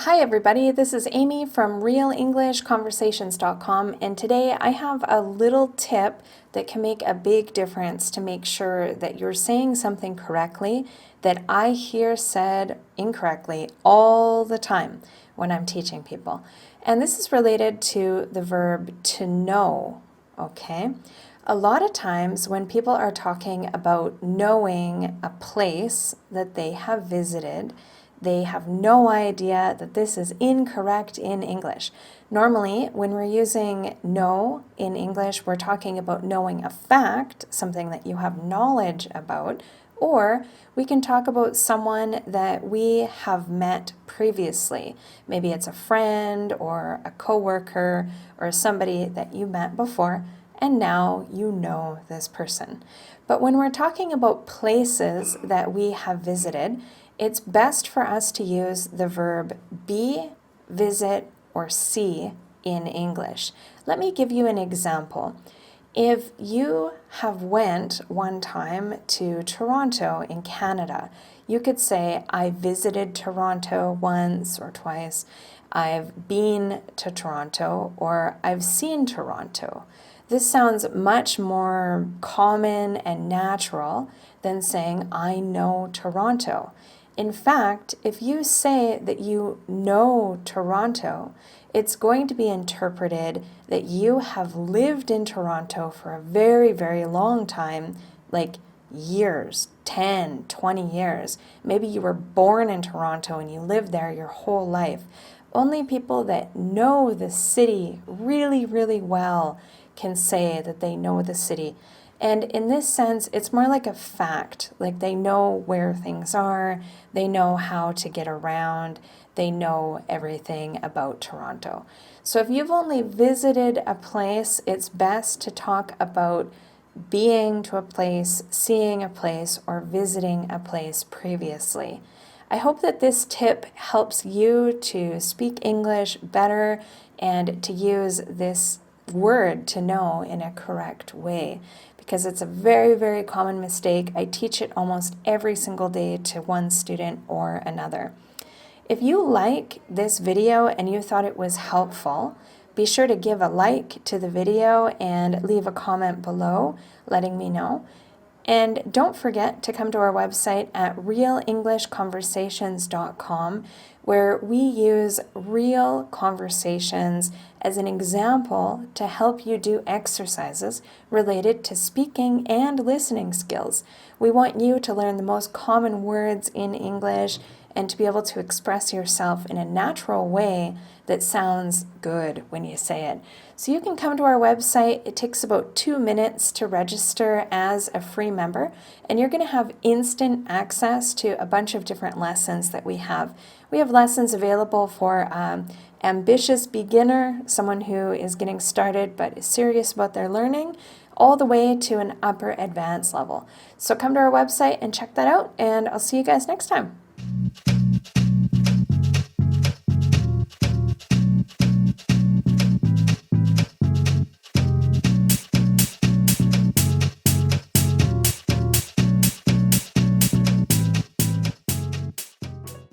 Hi everybody, this is Amy from RealEnglishConversations.com, and today I have a little tip that can make a big difference to make sure that you're saying something correctly that I hear said incorrectly all the time when I'm teaching people. And this is related to the verb to know, okay? A lot of times when people are talking about knowing a place that they have visited, they have no idea that this is incorrect in English. Normally, when we're using know in English, we're talking about knowing a fact, something that you have knowledge about, or we can talk about someone that we have met previously. Maybe it's a friend or a coworker or somebody that you met before, and now you know this person. But when we're talking about places that we have visited, it's best for us to use the verb be, visit, or see in English. Let me give you an example. If you have went one time to Toronto in Canada, you could say, I visited Toronto once or twice, I've been to Toronto, or I've seen Toronto. This sounds much more common and natural than saying, I know Toronto. In fact, if you say that you know Toronto, it's going to be interpreted that you have lived in Toronto for a very, very long time, like years, 10, 20 years. Maybe you were born in Toronto and you lived there your whole life. Only people that know the city really, really well can say that they know the city. And in this sense, it's more like a fact, like they know where things are, they know how to get around, they know everything about Toronto. So if you've only visited a place, it's best to talk about being to a place, seeing a place, or visiting a place previously. I hope that this tip helps you to speak English better and to use this word to know in a correct way, because it's a very, very common mistake. I teach it almost every single day to one student or another. If you like this video and you thought it was helpful, be sure to give a like to the video and leave a comment below letting me know. And don't forget to come to our website at RealEnglishConversations.com, where we use real conversations as an example to help you do exercises related to speaking and listening skills. We want you to learn the most common words in English and to be able to express yourself in a natural way that sounds good when you say it. So you can come to our website. It takes about 2 minutes to register as a free member, and you're going to have instant access to a bunch of different lessons that we have. We have lessons available for ambitious beginner, someone who is getting started but is serious about their learning, all the way to an upper advanced level. So come to our website and check that out, and I'll see you guys next time.